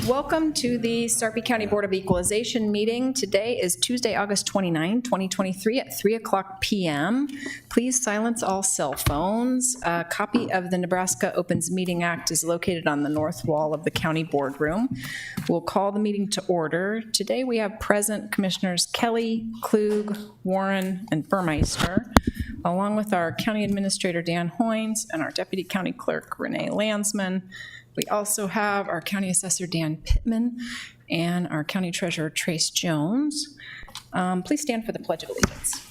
Welcome to the Sarpy County Board of Equalization meeting. Today is Tuesday, August 29, 2023 at 3 o'clock p.m. Please silence all cell phones. A copy of the Nebraska Opens Meeting Act is located on the north wall of the county boardroom. We'll call the meeting to order. Today we have present Commissioners Kelly, Klug, Warren, and Burmeister, along with our County Administrator Dan Hoynes and our Deputy County Clerk Renee Landsman. We also have our County Assessor Dan Pittman and our County Treasurer Trace Jones. Please stand for the Pledge of Allegiance.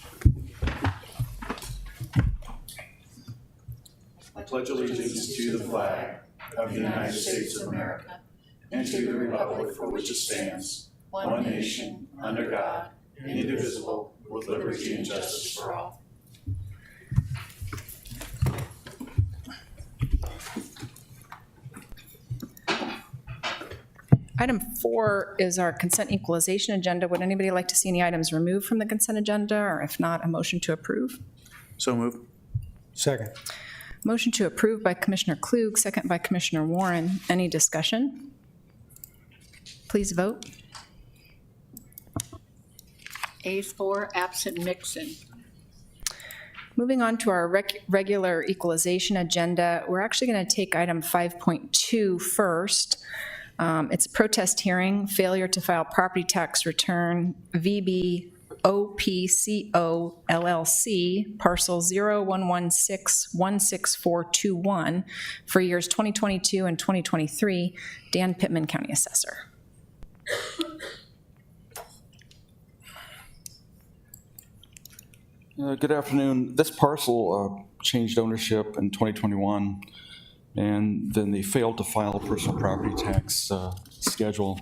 I pledge allegiance to the flag of the United States of America and to the republic for which it stands, one nation, under God, indivisible, with liberty and justice for all. Item 4 is our consent equalization agenda. Would anybody like to see any items removed from the consent agenda, or if not, a motion to approve? So move. Second. Motion to approve by Commissioner Klug, second by Commissioner Warren. Any discussion? Please vote. Ayes 4, absent Mixon. Moving on to our regular equalization agenda, we're actually going to take item 5.2 first. It's a protest hearing, failure to file property tax return, VB OPCO LLC, parcel 0116-16421 for years 2022 and 2023, Dan Pittman, County Assessor. Good afternoon. This parcel changed ownership in 2021, and then they failed to file a personal property tax schedule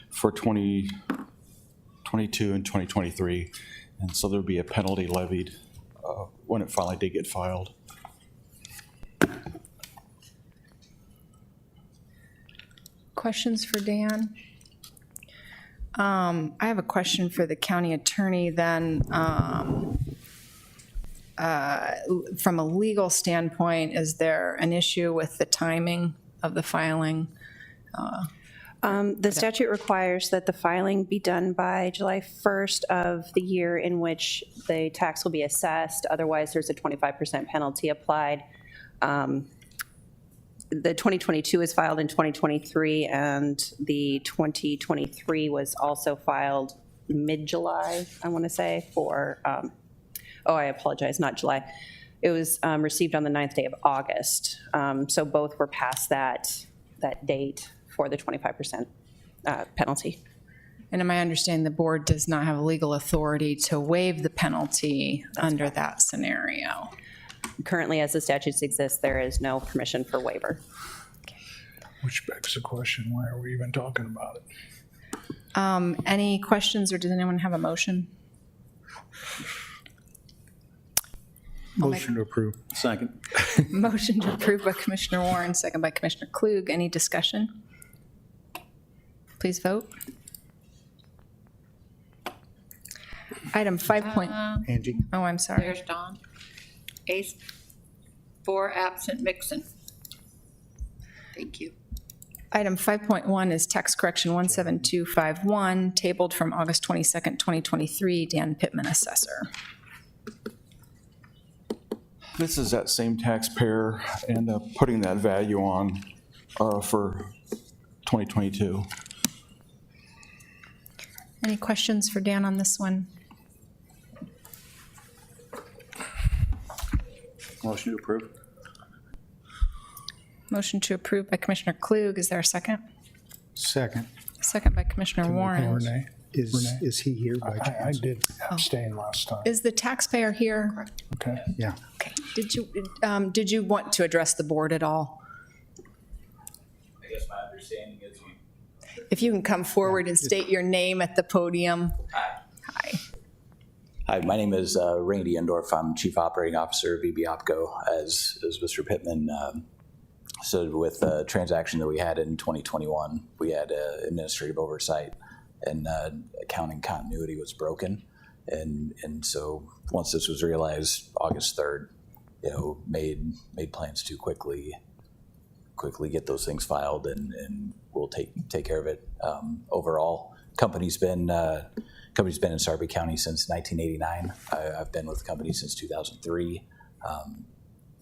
for 2022 and 2023, and so there'll be a penalty levied when it finally did get filed. Questions for Dan? I have a question for the county attorney then. From a legal standpoint, is there an issue with the timing of the filing? The statute requires that the filing be done by July 1st of the year in which the tax will be assessed. Otherwise, there's a 25% penalty applied. The 2022 is filed in 2023, and the 2023 was also filed mid-July, I want to say, for I apologize, not July. It was received on the 9th day of August. So both were past that date for the 25% penalty. And in my understanding, the board does not have legal authority to waive the penalty under that scenario. Currently, as the statutes exist, there is no permission for waiver. Which begs the question, why are we even talking about it? Any questions, or does anyone have a motion? Motion to approve. Second. Motion to approve by Commissioner Warren, second by Commissioner Klug. Any discussion? Please vote. Item 5. Angie? Oh, I'm sorry. There's Don. Ayes 4, absent Mixon. Thank you. Item 5.1 is tax correction 17251, tabled from August 22nd, 2023, Dan Pittman, Assessor. This is that same taxpayer and putting that value on for 2022. Any questions for Dan on this one? Motion to approve. Motion to approve by Commissioner Klug. Is there a second? Second. Second by Commissioner Warren. Renee? Is he here by chance? I did abstain last time. Is the taxpayer here? Okay. Yeah. Okay. Did you want to address the board at all? I guess my understanding is If you can come forward and state your name at the podium. Hi. Hi, my name is Randy Endorf. I'm Chief Operating Officer of VB Opco, as Mr. Pittman said. With the transaction that we had in 2021, we had administrative oversight, and accounting continuity was broken. And so once this was realized August 3rd, made plans too quickly quickly get those things filed, and we'll take care of it. Overall, company's been in Sarpy County since 1989. I've been with the company since 2003.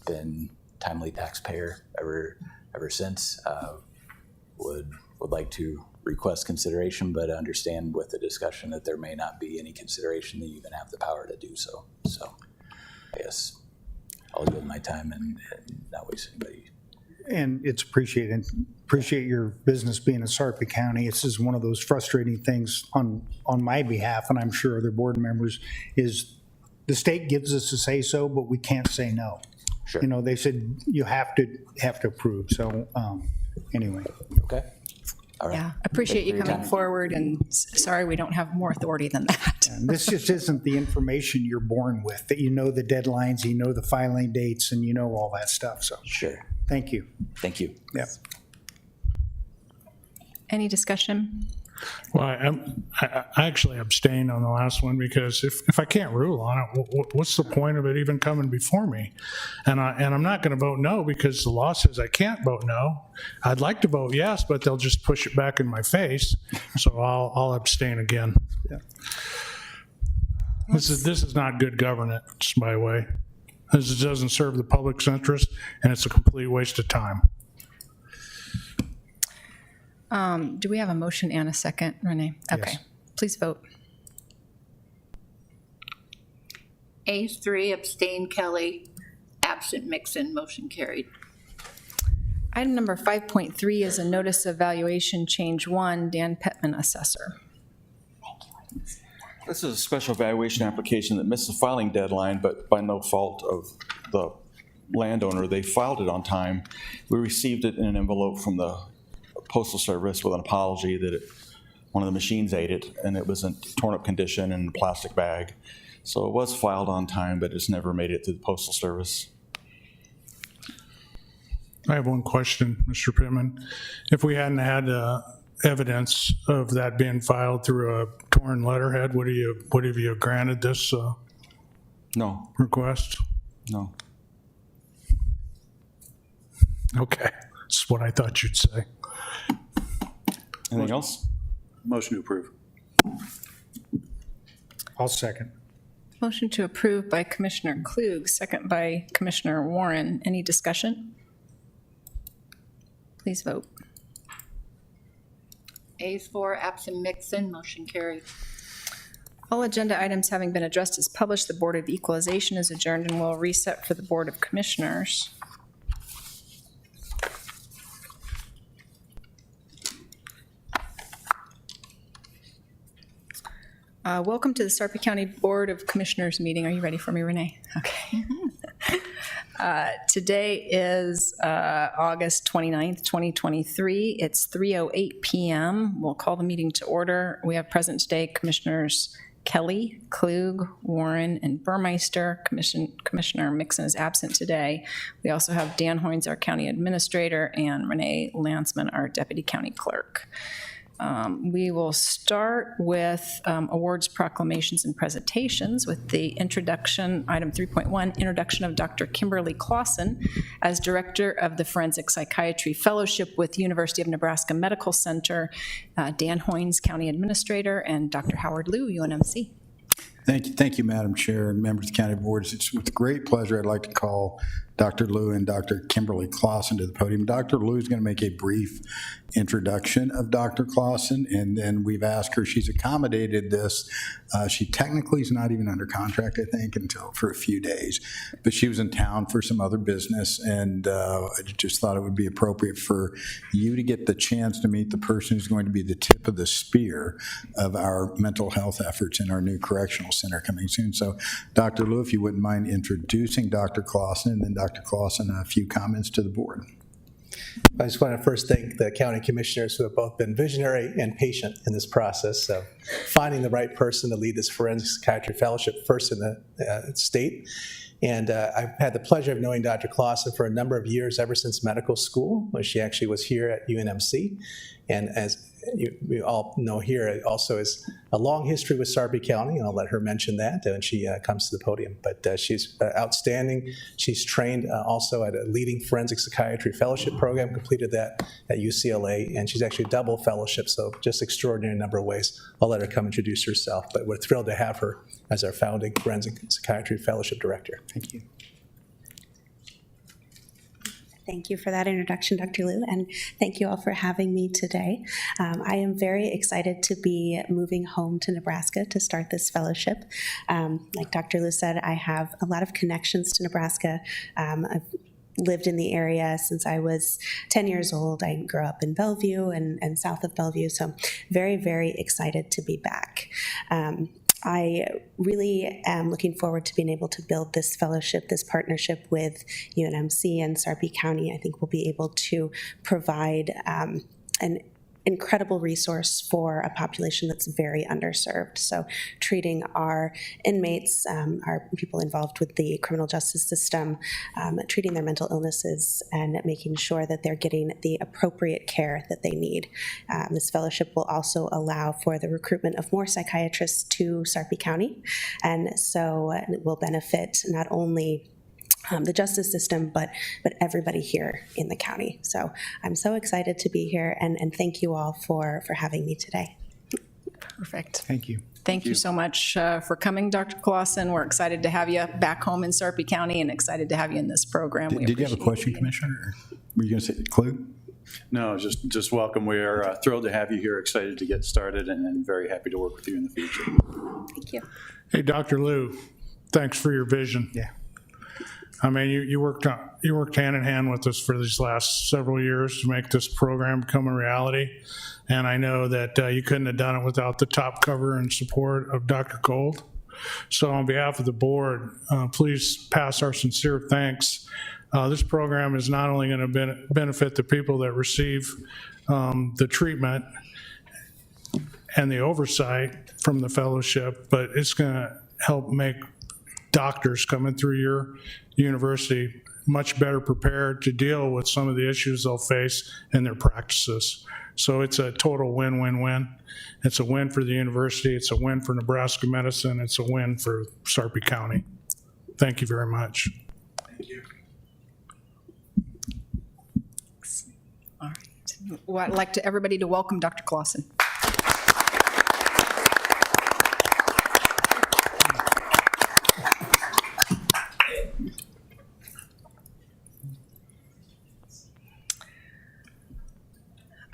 Been timely taxpayer ever since. Would like to request consideration, but understand with the discussion that there may not be any consideration that you even have the power to do so. So I guess I'll yield my time and not waste anybody. And it's appreciated. Appreciate your business being in Sarpy County. This is one of those frustrating things on my behalf, and I'm sure other board members, is the state gives us a say-so, but we can't say no. Sure. You know, they said you have to approve. So anyway. Okay. All right. Yeah, appreciate you Thank for your coming time. forward, and sorry we don't have more authority than that. And this just isn't the information you're born with, that you know the deadlines, you know the filing dates, and you know all that stuff. So Sure. thank you. Thank you. Yep. Any discussion? Well, I actually abstain on the last one because if I can't rule on it, what's the point of it even coming before me? And I'm not going to vote no because the law says I can't vote no. I'd like to vote yes, but they'll just push it back in my face. So I'll abstain again. Yeah. This is not good governance, by the way. This doesn't serve the public's interest, and it's a complete waste of time. Do we have a motion and a second, Renee? Okay, Yes. please vote. Ayes 3, abstain Kelly, absent Mixon, motion carried. Item number 5.3 is a notice of valuation change 1, Dan Petman, assessor. This is a special valuation application that missed the filing deadline, but by no fault of the landowner, they filed it on time. We received it in an envelope from the Postal Service with an apology that one of the machines ate it, and it was in torn up condition in a plastic bag. So it was filed on time, but it's never made it to the Postal Service. I have one question, Mr. Pittman. If we hadn't had evidence of that being filed through a torn letterhead, would have you granted this No, request? no. Okay, that's what I thought you'd say. Anything else? Motion to approve. I'll second. Motion to approve by Commissioner Klug, second by Commissioner Warren. Any discussion? Please vote. Ayes 4, absent Mixon, motion carried. All agenda items having been addressed as published, the Board of Equalization is adjourned and will reset for the Board of Commissioners. Welcome to the Sarpy County Board of Commissioners meeting. Are you ready for me, Renee? Okay. Today is August 29th, 2023. It's 3:08 p.m. We'll call the meeting to order. We have present today Commissioners Kelly, Klug, Warren, and Burmeister. Commissioner Mixon is absent today. We also have Dan Hoynes, our county administrator, and Renee Landsman, our deputy county clerk. We will start with awards, proclamations, and presentations with the introduction, item 3.1, introduction of Dr. Kimberly Clausen as Director of the Forensic Psychiatry Fellowship with University of Nebraska Medical Center, Dan Hoynes, County Administrator, and Dr. Howard Liu, UNMC. Thank you, Madam Chair and members of the County Boards. It's with great pleasure I'd like to call Dr. Liu and Dr. Kimberly Clausen to the podium. Dr. Liu is going to make a brief introduction of Dr. Clausen, and then we've asked her, she's accommodated this. She technically is not even under contract, I think, for a few days, but she was in town for some other business, and I just thought it would be appropriate for you to get the chance to meet the person who's going to be the tip of the spear of our mental health efforts in our new correctional center coming soon. So, Dr. Liu, if you wouldn't mind introducing Dr. Clausen, and then Dr. Clausen, a few comments to the board. I just want to first thank the county commissioners who have both been visionary and patient in this process of finding the right person to lead this forensic psychiatry fellowship first in the state. And I've had the pleasure of knowing Dr. Clausen for a number of years, ever since medical school, when she actually was here at UNMC. And as we all know here also is a long history with Sarpy County, and I'll let her mention that when she comes to the podium. But she's outstanding. She's trained also at a leading forensic psychiatry fellowship program, completed that at UCLA, and she's actually double fellowship, so just extraordinary number of ways. I'll let her come introduce herself, but we're thrilled to have her as our founding forensic psychiatry fellowship director. Thank you. Thank you for that introduction, Dr. Liu, and thank you all for having me today. I am very excited to be moving home to Nebraska to start this fellowship. Like Dr. Liu said, I have a lot of connections to Nebraska. I've lived in the area since I was 10 years old. I grew up in Bellevue and south of Bellevue, so very, very excited to be back. I really am looking forward to being able to build this fellowship, this partnership with UNMC and Sarpy County. I think we'll be able to provide an incredible resource for a population that's very underserved. So treating our inmates, our people involved with the criminal justice system, treating their mental illnesses and making sure that they're getting the appropriate care that they need. This fellowship will also allow for the recruitment of more psychiatrists to Sarpy County. And so it will benefit not only the justice system, but everybody here in the county. So I'm so excited to be here, and thank you all for having me today. Perfect. Thank you. Thank you so much for coming, Dr. Clausen. We're excited to have you back home in Sarpy County and excited to have you in this program. We Did you have a appreciate question, you. Commissioner? Or were you going to say, Clue? No, just welcome. We are thrilled to have you here, excited to get started, and very happy to work with you in the future. Thank you. Hey, Dr. Liu, thanks for your vision. Yeah. I mean, you worked hand in hand with us for these last several years to make this program become a reality. And I know that you couldn't have done it without the top cover and support of Dr. Gold. So on behalf of the board, please pass our sincere thanks. This program is not only going to benefit the people that receive the treatment and the oversight from the fellowship, but it's going to help make doctors coming through your university much better prepared to deal with some of the issues they'll face in their practices. So it's a total win-win-win. It's a win for the university, it's a win for Nebraska medicine, it's a win for Sarpy County. Thank you very much. Thank you. All right. Well, I'd like everybody to welcome Dr. Clausen.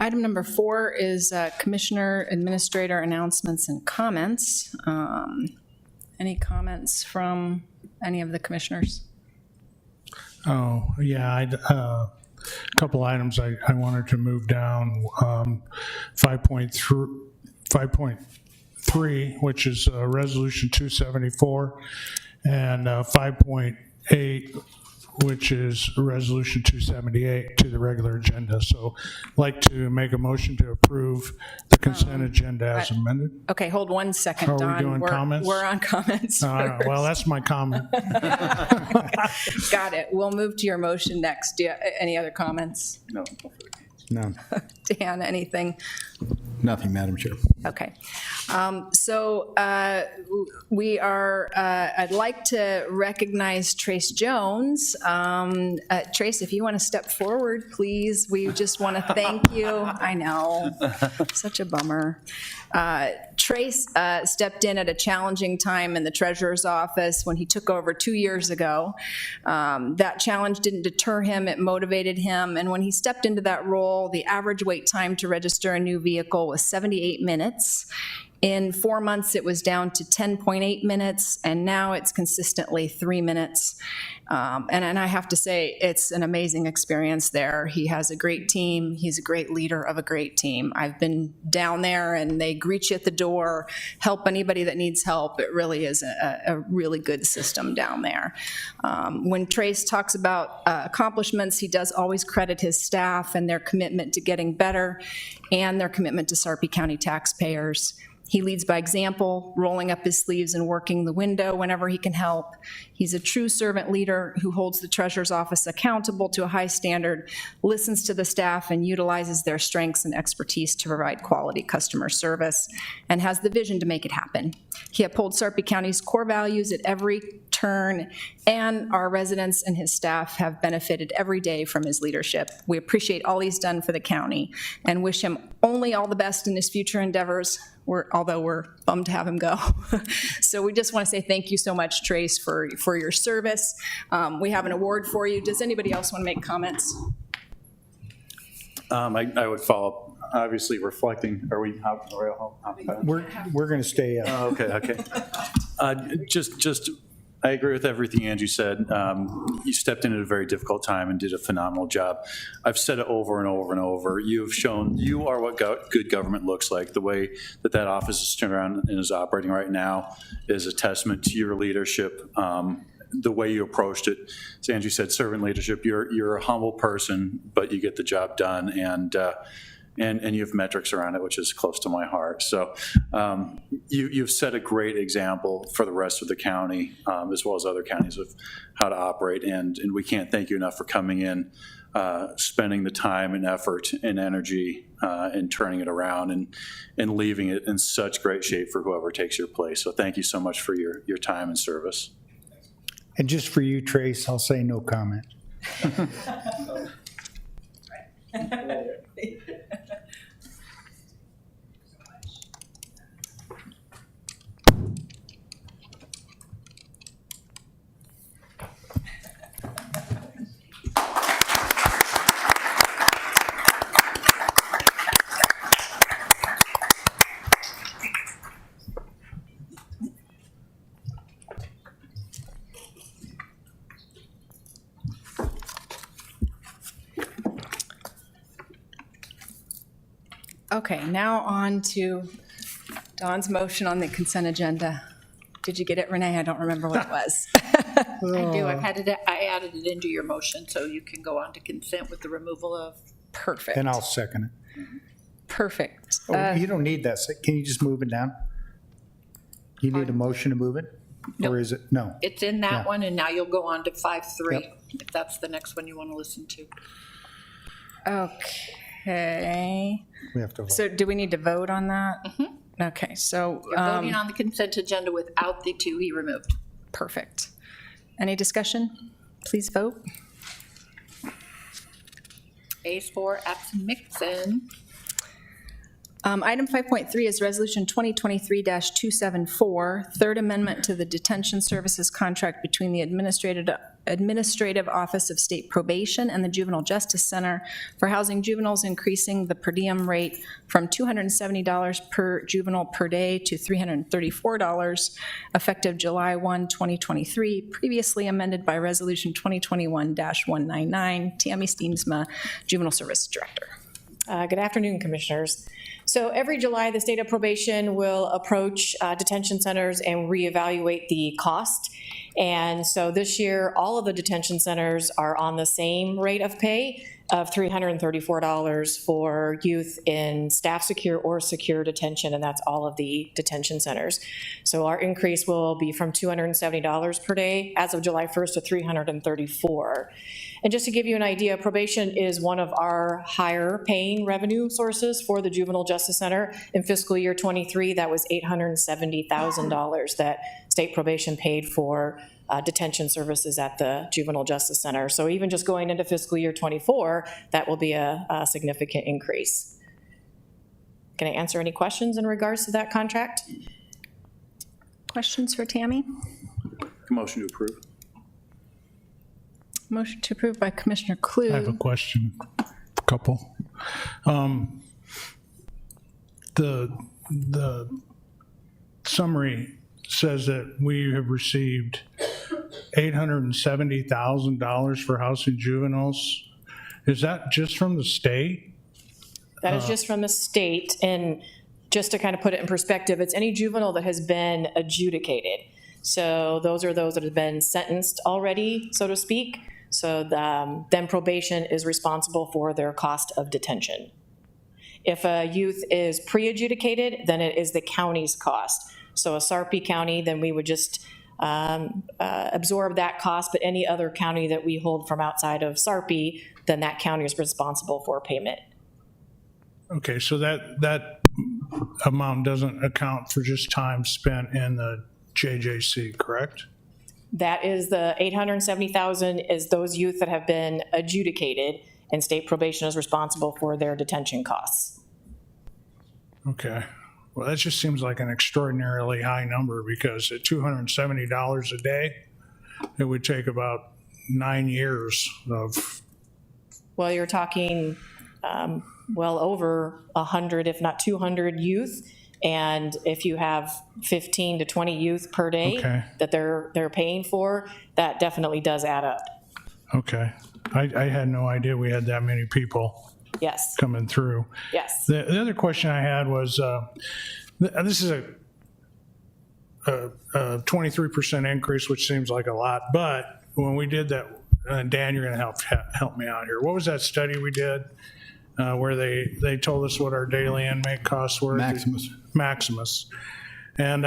Item number 4 is Commissioner Administrator announcements and comments. Any comments from any of the commissioners? Oh, yeah, a couple items I wanted to move down. 5.3, which is Resolution 274, and 5.8, which is Resolution 278 to the regular agenda. So I'd like to make a motion to approve the consent agenda as amended. Okay, hold 1 second, Are we Don. doing comments? We're on comments first. Well, that's my comment. Got it. We'll move to your motion next. Do you, any other comments? No. No, Dan, anything? nothing, Madam Chair. Okay. So we are, I'd like to recognize Trace Jones. Trace, if you want to step forward, please. We just want to thank you. I know, such a bummer. Trace stepped in at a challenging time in the treasurer's office when he took over 2 years ago. That challenge didn't deter him, it motivated him. And when he stepped into that role, the average wait time to register a new vehicle was 78 minutes. In 4 months, it was down to 10.8 minutes, and now it's consistently 3 minutes. And I have to say, it's an amazing experience there. He has a great team. He's a great leader of a great team. I've been down there, and they greet you at the door, help anybody that needs help. It really is a really good system down there. When Trace talks about accomplishments, he does always credit his staff and their commitment to getting better and their commitment to Sarpy County taxpayers. He leads by example, rolling up his sleeves and working the window whenever he can help. He's a true servant leader who holds the treasurer's office accountable to a high standard, listens to the staff, and utilizes their strengths and expertise to provide quality customer service, and has the vision to make it happen. He upholds Sarpy County's core values at every turn, and our residents and his staff have benefited every day from his leadership. We appreciate all he's done for the county and wish him only all the best in his future endeavors, although we're bummed to have him go. So we just want to say thank you so much, Trace, for your service. We have an award for you. Does anybody else want to make comments? I would follow up, obviously reflecting, are we out? We're going to stay. Okay. Just, I agree with everything Andrew said. You stepped in at a very difficult time and did a phenomenal job. I've said it over and over and over. You've shown you are what good government looks like. The way that office is turned around and is operating right now is a testament to your leadership. The way you approached it, as Andrew said, servant leadership. You're a humble person, but you get the job done, and you have metrics around it, which is close to my heart. So you've set a great example for the rest of the county, as well as other counties, of how to operate. And we can't thank you enough for coming in, spending the time and effort and energy and turning it around and leaving it in such great shape for whoever takes your place. So thank you so much for your time and service. And just for you, Trace, I'll say no comment. Okay, now on to Don's motion on the consent agenda. Did you get it, Renee? I don't remember what it was. I do. I added it into your motion, so you can go on to consent with the removal of. Perfect. Then I'll second it. Perfect. Oh, you don't need that. Can you just move it down? You need a motion to move it? No. Or is it? No. It's in that Yeah. one, and now you'll go on to 5.3, Yep. if that's the next one you want to listen to. Okay. We have to vote. So do we need to vote on that? Okay, so. You're voting on the consent agenda without the two he removed. Perfect. Any discussion? Please vote. A's for absent Mixon. Item 5.3 is Resolution 2023-274, Third Amendment to the Detention Services Contract between the Administrative Office of State Probation and the Juvenile Justice Center for housing juveniles, increasing the per diem rate from $270 per juvenile per day to $334, effective July 1, 2023, previously amended by Resolution 2021-199. Tammy Steensma, Juvenile Service Director. Good afternoon, Commissioners. So every July, the state of probation will approach detention centers and reevaluate the cost. And so this year, all of the detention centers are on the same rate of pay of $334 for youth in staff secure or secure detention, and that's all of the detention centers. So our increase will be from $270 per day as of July 1st to $334. And just to give you an idea, probation is one of our higher paying revenue sources for the Juvenile Justice Center. In fiscal year 23, that was $870,000 that state probation paid for detention services at the Juvenile Justice Center. So even just going into fiscal year 24, that will be a significant increase. Can I answer any questions in regards to that contract? Questions for Tammy? Motion to approve. Motion to approve by Commissioner Klug. I have a question, a couple. The summary says that we have received $870,000 for housing juveniles. Is that just from the state? That is just from the state, and just to kind of put it in perspective, it's any juvenile that has been adjudicated. So those are those that have been sentenced already, so to speak. So then probation is responsible for their cost of detention. If a youth is pre-adjudicated, then it is the county's cost. So a Sarpy County, then we would just absorb that cost, but any other county that we hold from outside of SARPI, then that county is responsible for payment. Okay, so that amount doesn't account for just time spent in the JJC, correct? That is the 870,000 is those youth that have been adjudicated, and state probation is responsible for their detention costs. Okay. Well, that just seems like an extraordinarily high number, because at $270 a day, it would take about 9 years of, Well, you're talking well over 100, if not 200 youth. And if you have 15 to 20 youth per day Okay. that they're paying for, that definitely does add up. okay. I had no idea we had that many people Yes, coming through. yes. The other question I had was, this is a 23% increase, which seems like a lot, but when we did that, Dan, you're going to help me out here. What was that study we did where they told us what our daily inmate costs were? Maximus. And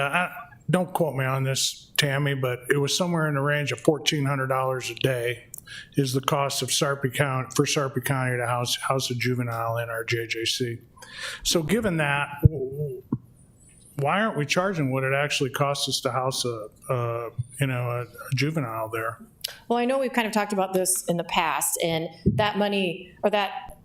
don't quote me on this, Tammy, but it was somewhere in the range of $1,400 a day is the cost of Sarpy County to house a juvenile in our JJC. So given that, why aren't we charging what it actually costs us to house a juvenile there? Well, I know we've kind of talked about this in the past, and that money, or that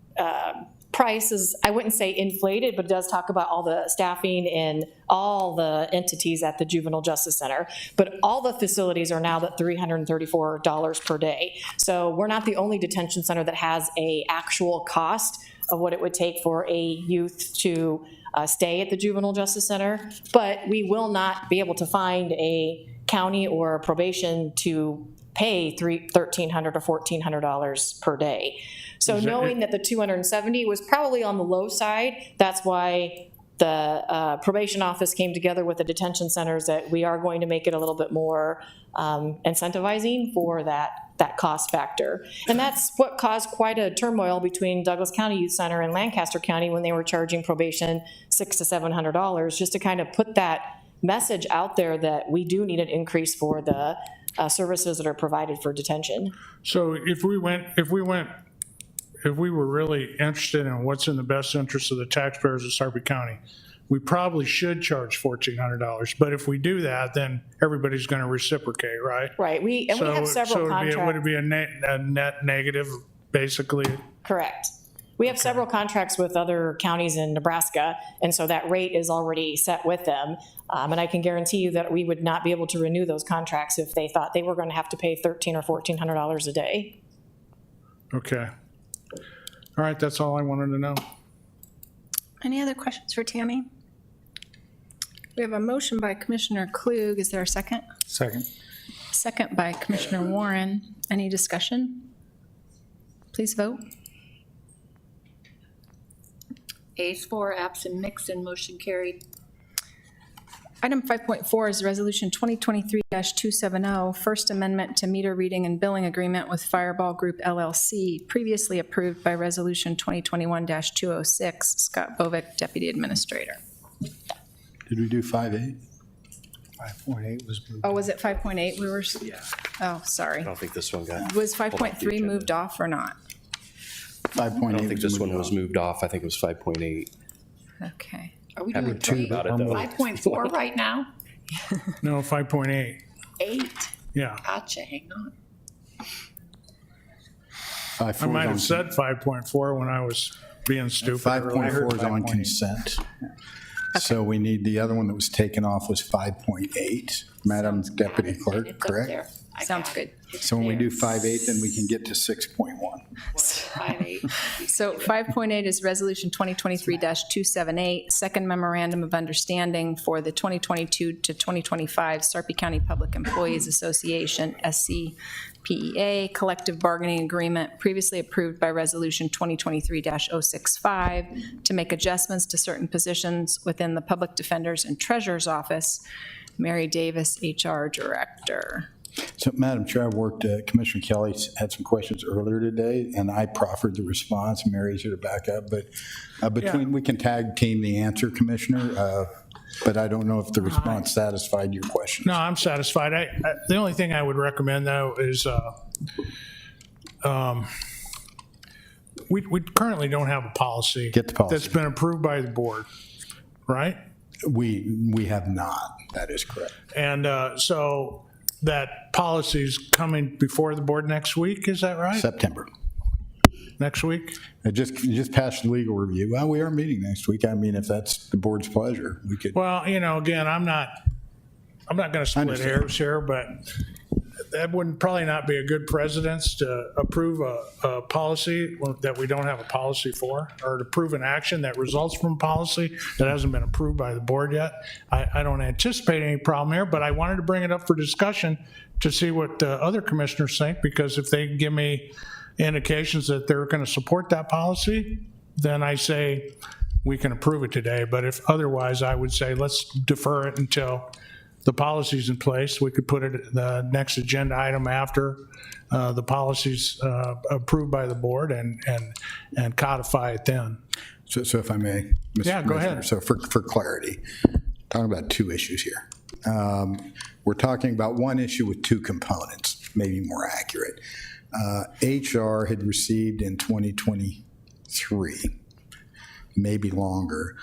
price is, I wouldn't say inflated, but it does talk about all the staffing and all the entities at the Juvenile Justice Center. But all the facilities are now at $334 per day. So we're not the only detention center that has a actual cost of what it would take for a youth to stay at the Juvenile Justice Center. But we will not be able to find a county or probation to pay $1,300 or $1,400 per day. So knowing that the 270 was probably on the low side, that's why the probation office came together with the detention centers, that we are going to make it a little bit more incentivizing for that cost factor. And that's what caused quite a turmoil between Douglas County Youth Center and Lancaster County when they were charging probation $600 to $700, just to kind of put that message out there that we do need an increase for the services that are provided for detention. So if we were really interested in what's in the best interest of the taxpayers of Sarpy County, we probably should charge $1,400. But if we do that, then everybody's going to reciprocate, right? Right. We have several contracts. Would it be a net negative, basically? Correct. We have several contracts with other counties in Nebraska, and so that rate is already set with them. And I can guarantee you that we would not be able to renew those contracts if they thought they were going to have to pay $1,300 or $1,400 a day. Okay. All right, that's all I wanted to know. Any other questions for Tammy? We have a motion by Commissioner Klug. Is there a second? Second. Second by Commissioner Warren. Any discussion? Please vote. Ayes 4, absent Nixon, motion carried. Item 5.4 is Resolution 2023-270, First Amendment to Meter Reading and Billing Agreement with Fireball Group LLC, previously approved by Resolution 2021-206. Scott Bovick, Deputy Administrator. Did we do 5.8? 5.8 was moved. Oh, was it 5.8? We were, oh, sorry. I don't think this one got. Was 5.3 moved off or not? 5.8. I don't think this one was moved moved off. I think it was 5.8. Okay. Are we Haven't doing talked about it though. 5.4 right now? No, 5.8. 8? Yeah. Gotcha, hang on. I might have said 5.4 when I was being stupid. 5.4 is on consent. So we need, the other one that was taken off was 5.8. Madam Deputy Clerk, It's up correct? there. I Sounds got it. good. It's So when we there. do 5.8, then we can get to 6.1. 5.8. So 5.8 is Resolution 2023-278, Second Memorandum of Understanding for the 2022 to 2025 Sarpy County Public Employees Association, SCPEA, Collective Bargaining Agreement, previously approved by Resolution 2023-065, to make adjustments to certain positions within the Public Defender's and Treasurer's Office. Mary Davis, HR Director. So, Madam Chair, I worked, Commissioner Kelly had some questions earlier today, and I proffered the response. Mary's here to back up, but we can tag team the answer, Commissioner, but I don't know if the response satisfied your question. No, I'm satisfied. The only thing I would recommend, though, is we currently don't have a policy. Get the policy. That's been approved by the board, right? We have not. That is correct. And so that policy's coming before the board next week, is that right? September. Next week? It just passed the legal review. Well, we are meeting next week. I mean, if that's the board's pleasure, we could. Well, again, I'm not going to split hairs here, but that would probably not be a good precedence to approve a policy that we don't have a policy for, or to approve an action that results from policy that hasn't been approved by the board yet. I don't anticipate any problem here, but I wanted to bring it up for discussion to see what other commissioners think, because if they give me indications that they're going to support that policy, then I say we can approve it today. But if otherwise, I would say let's defer it until the policy's in place. We could put it the next agenda item after the policy's approved by the board and codify it then. So if I may, Mr. Yeah, go ahead. So for clarity, talking about two issues here. We're talking about one issue with two components, maybe more accurate. HR had received in 2023, maybe longer,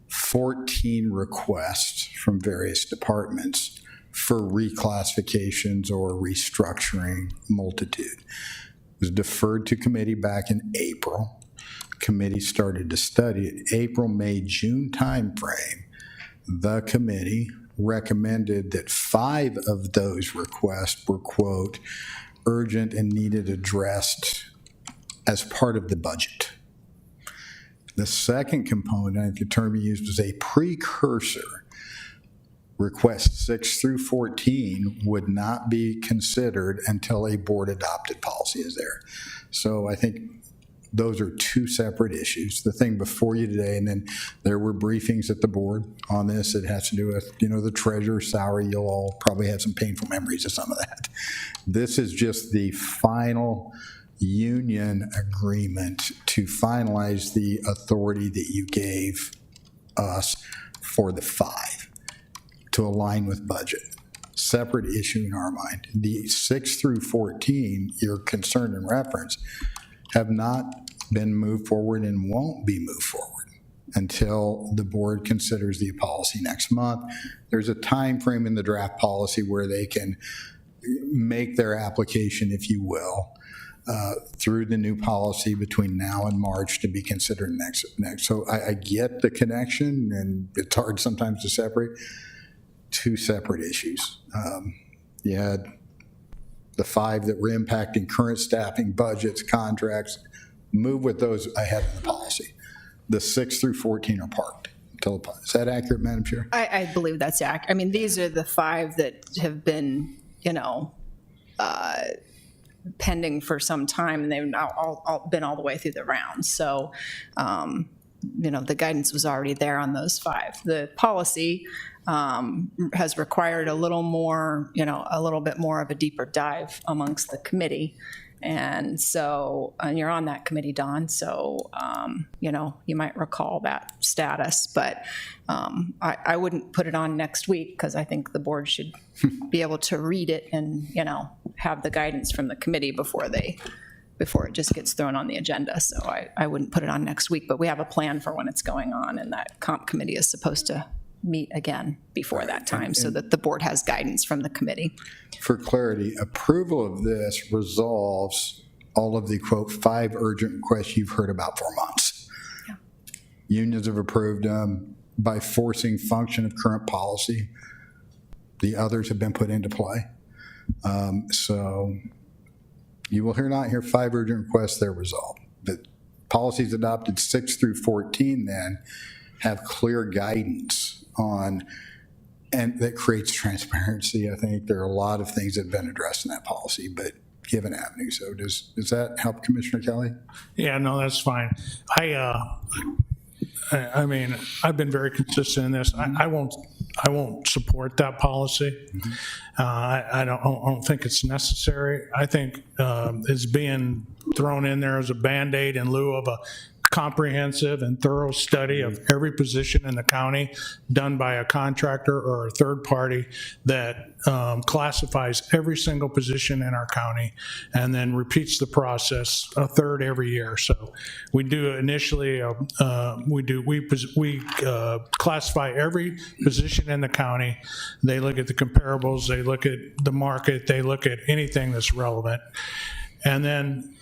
14 requests from various departments for reclassifications or restructuring, multitude. It was deferred to committee back in April. Committee started to study it. April, May, June timeframe, the committee recommended that 5 of those requests were, quote, urgent and needed addressed as part of the budget. The second component, I think the term you used was a precursor. Requests 6 through 14 would not be considered until a board-adopted policy is there. So I think those are two separate issues. The thing before you today, and then there were briefings at the board on this. It has to do with, the treasurer's salary. You'll all probably have some painful memories of some of that. This is just the final union agreement to finalize the authority that you gave us for the 5 to align with budget. Separate issue in our mind. The 6 through 14, your concern and reference, have not been moved forward and won't be moved forward until the board considers the policy next month. There's a time frame in the draft policy where they can make their application, if you will, through the new policy between now and March to be considered next. So I get the connection, and it's hard sometimes to separate. Two separate issues. You had the 5 that were impacting current staffing, budgets, contracts, move with those ahead of the policy. The 6 through 14 are parked. Is that accurate, Madam Chair? I believe that's accurate. I mean, these are the 5 that have been, pending for some time, and they've now all been all the way through the rounds. So, the guidance was already there on those 5. The policy has required a little more, a little bit more of a deeper dive amongst the committee. And so, and you're on that committee, Don, so, you might recall that status, but I wouldn't put it on next week, because I think the board should be able to read it and, have the guidance from the committee before it just gets thrown on the agenda. So I wouldn't put it on next week, but we have a plan for when it's going on, and that comp committee is supposed to meet again before that time, so that the board has guidance from the committee. For clarity, approval of this resolves all of the, quote, 5 urgent requests you've heard about for months. Yeah. Unions have approved them by forcing function of current policy. The others have been put into play. So you will not hear 5 urgent requests, they're resolved. The policies adopted 6 through 14 then have clear guidance on, and that creates transparency. I think there are a lot of things that have been addressed in that policy, but give an avenue. So does that help, Commissioner Kelly? Yeah, no, that's fine. I mean, I've been very consistent in this. I won't I won't support that policy. I don't think it's necessary. I think it's being thrown in there as a Band-Aid in lieu of a comprehensive and thorough study of every position in the county done by a contractor or a third party that classifies every single position in our county and then repeats the process a third every year. So we do initially, we classify every position in the county. They look at the comparables, they look at the market, they look at anything that's relevant. And then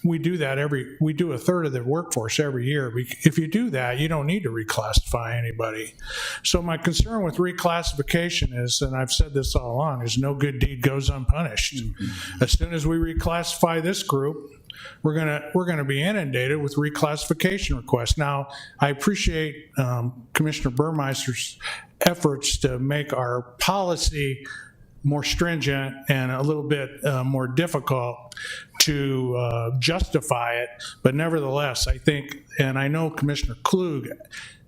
we do that we do a third of the workforce every year. If you do that, you don't need to reclassify anybody. So my concern with reclassification is, and I've said this all along, is no good deed goes unpunished. As soon as we reclassify this group, we're gonna be inundated with reclassification requests. Now, I appreciate Commissioner Burmeister's efforts to make our policy more stringent and a little bit more difficult to justify it. But nevertheless, I think, and I know Commissioner Klug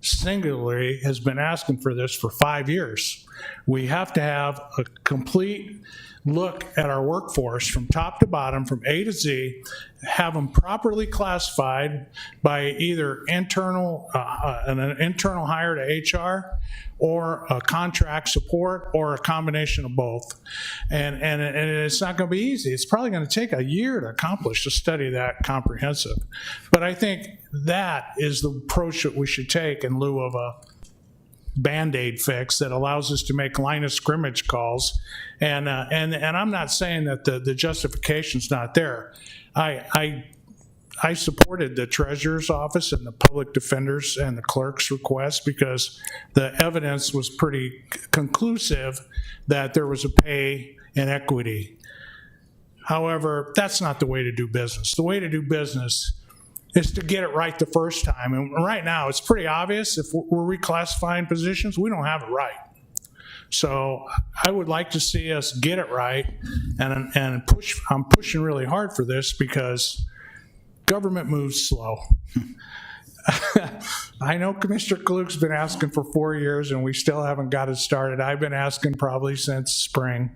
singularly has been asking for this for 5 years. We have to have a complete look at our workforce from top to bottom, from A to Z, have them properly classified by either an internal hire to HR or a contract support or a combination of both. And it's not going to be easy. It's probably going to take a year to accomplish a study that comprehensive. But I think that is the approach that we should take in lieu of a Band-Aid fix that allows us to make line of scrimmage calls. And I'm not saying that the justification's not there. I supported the treasurer's office and the public defenders and the clerk's request because the evidence was pretty conclusive that there was a pay inequity. However, that's not the way to do business. The way to do business is to get it right the first time. And right now, it's pretty obvious if we're reclassifying positions, we don't have it right. So I would like to see us get it right and push. I'm pushing really hard for this because government moves slow. I know Commissioner Klug's been asking for 4 years and we still haven't got it started. I've been asking probably since spring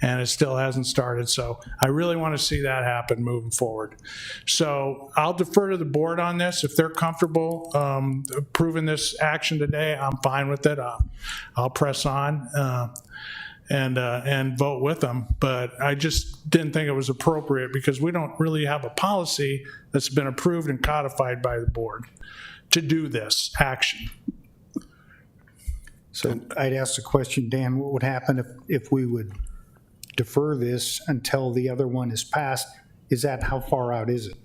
and it still hasn't started. So I really want to see that happen moving forward. So I'll defer to the board on this. If they're comfortable approving this action today, I'm fine with it. I'll press on and vote with them. But I just didn't think it was appropriate because we don't really have a policy that's been approved and codified by the board to do this action. So I'd ask the question, Dan, what would happen if we would defer this until the other one is passed? Is that, how far out is it?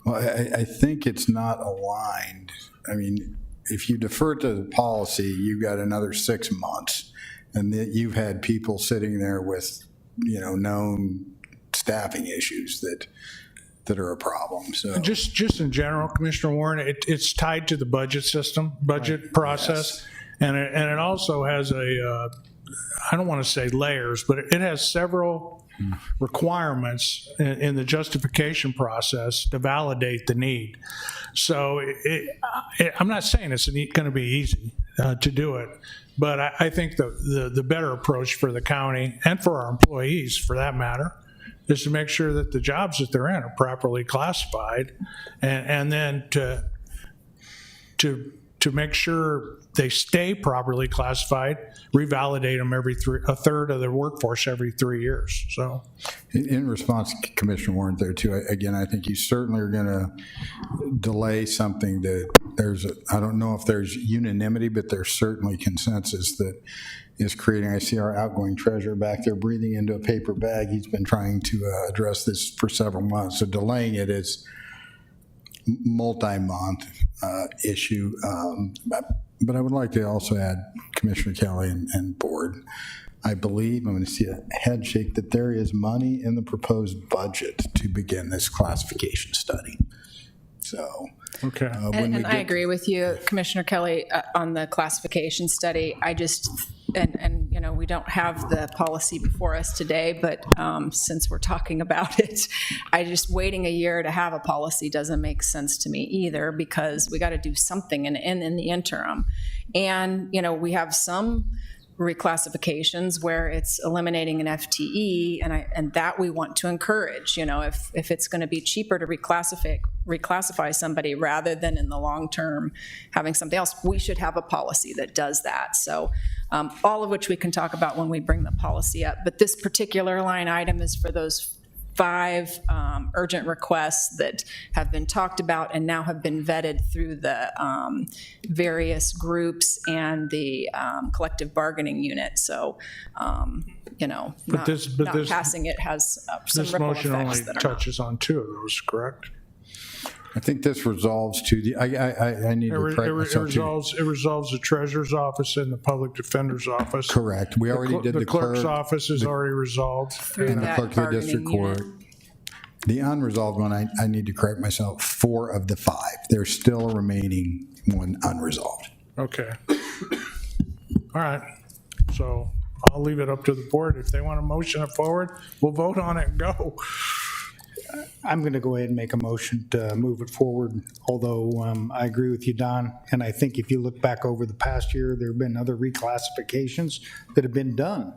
Well, I think it's not aligned. I mean, if you defer to the policy, you've got another 6 months. And that you've had people sitting there with, known staffing issues that are a problem. So just in general, Commissioner Warren, it's tied to the budget system, budget process, yes. and it also has I don't want to say layers, but it has several requirements in the justification process to validate the need. So I'm not saying it's going to be easy to do it. But I think the better approach for the county and for our employees, for that matter, is to make sure that the jobs that they're in are properly classified, and then to make sure they stay properly classified, revalidate them a third of their workforce every 3 years. So, in response to Commissioner Warren there too, again, I think you certainly are going to delay something that I don't know if there's unanimity, but there's certainly consensus that is creating. I see our outgoing treasurer back there breathing into a paper bag. He's been trying to address this for several months. So delaying it is multi-month issue. But I would like to also add, Commissioner Kelly and board, I believe, I'm going to see a head shake, that there is money in the proposed budget to begin this classification study. So, okay. And I agree with you, Commissioner Kelly, on the classification study. I just, and you know, we don't have the policy before us today, but since we're talking about it, waiting a year to have a policy doesn't make sense to me either, because we got to do something in the interim. And, you know, we have some reclassifications where it's eliminating an FTE, and that we want to encourage. You know, if it's going to be cheaper to reclassify somebody rather than in the long term having something else, we should have a policy that does that. So all of which we can talk about when we bring the policy up. But this particular line item is for those 5 urgent requests that have been talked about and now have been vetted through the various groups and the collective bargaining unit. So, you know, not passing it has some This ripple motion only effects that are not. touches on 2 of those, correct? I think this resolves to the, I need to correct myself too. It resolves the treasurer's office and the public defender's office. Correct. We already did The the clerk's clerk office is already resolved. and the that clerk of the bargaining district unit. court. The unresolved one, I need to correct myself, 4 of the 5. There's still a remaining one unresolved. Okay. All right. So I'll leave it up to the board. If they want to motion it forward, we'll vote on it and go. I'm going to go ahead and make a motion to move it forward, although I agree with you, Don. And I think if you look back over the past year, there have been other reclassifications that have been done.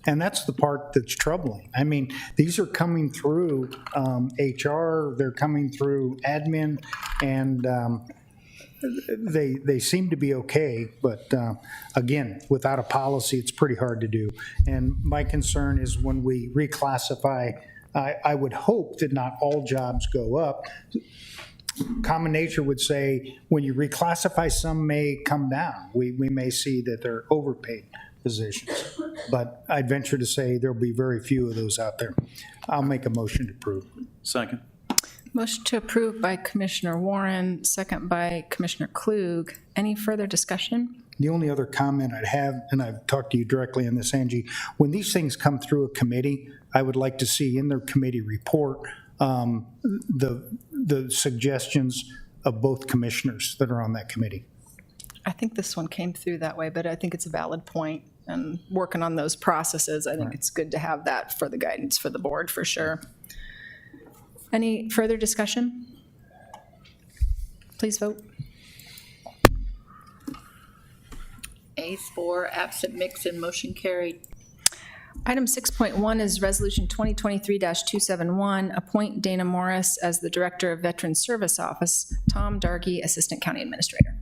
And that's the part that's troubling. I mean, these are coming through HR, they're coming through admin, and they seem to be okay. But again, without a policy, it's pretty hard to do. And my concern is when we reclassify, I would hope that not all jobs go up. Common nature would say when you reclassify, some may come down. We may see that they're overpaid positions. But I'd venture to say there'll be very few of those out there. I'll make a motion to approve. Second. Motion to approve by Commissioner Warren, second by Commissioner Klug. Any further discussion? The only other comment I'd have, and I've talked to you directly on this, Angie, when these things come through a committee, I would like to see in their committee report the suggestions of both commissioners that are on that committee. I think this one came through that way, but I think it's a valid point. And working on those processes, I think it's good to have that for the guidance for the board, for sure. Any further discussion? Please vote. Ayes 4, absent Mixon, motion carried. Item 6.1 is Resolution 2023-271, appoint Dana Morris as the Director of Veteran Service Office, Tom Dargy, Assistant County Administrator.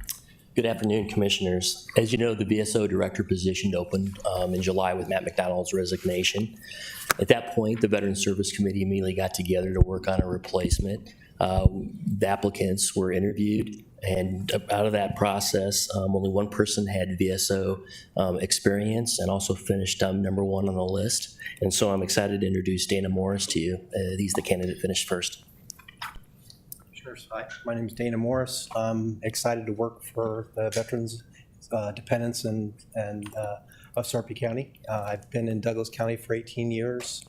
Good afternoon, Commissioners. As you know, the VSO Director position opened in July with Matt McDonald's resignation. At that point, the Veteran Service Committee immediately got together to work on a replacement. The applicants were interviewed, and out of that process, only one person had VSO experience and also finished number 1 on the list. And so I'm excited to introduce Dana Morris to you. He's the candidate finished first. Hi, my name is Dana Morris. I'm excited to work for the veterans, dependents, and of Sarpy County. I've been in Douglas County for 18 years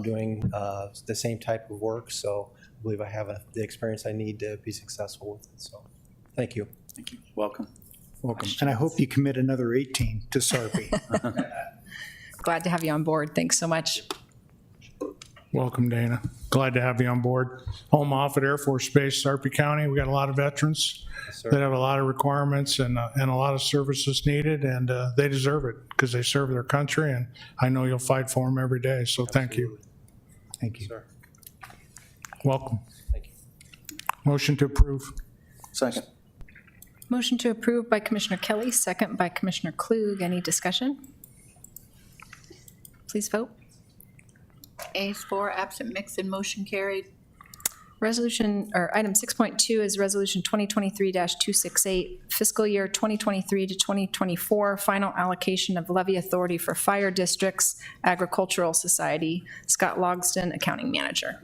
doing the same type of work, so I believe I have the experience I need to be successful with it. So, thank you. Thank you. Welcome. Welcome. And I hope you commit another 18 to Sarpy. Glad to have you on board. Thanks so much. Welcome, Dana. Glad to have you on board. Home off at Air Force Base, Sarpy County. We got a lot of veterans that have a lot of requirements and a lot of services needed, and they deserve it because they serve their country, and I know you'll fight for them every day, so thank you. Thank you. Sir. Welcome. Thank you. Motion to approve. Second. Motion to approve by Commissioner Kelly, second by Commissioner Klug. Any discussion? Please vote. Ayes 4, absent Mixon, motion carried. Resolution, or item 6.2 is Resolution 2023-268, fiscal year 2023 to 2024, final allocation of levy authority for fire districts, Agricultural Society. Scott Logston, Accounting Manager.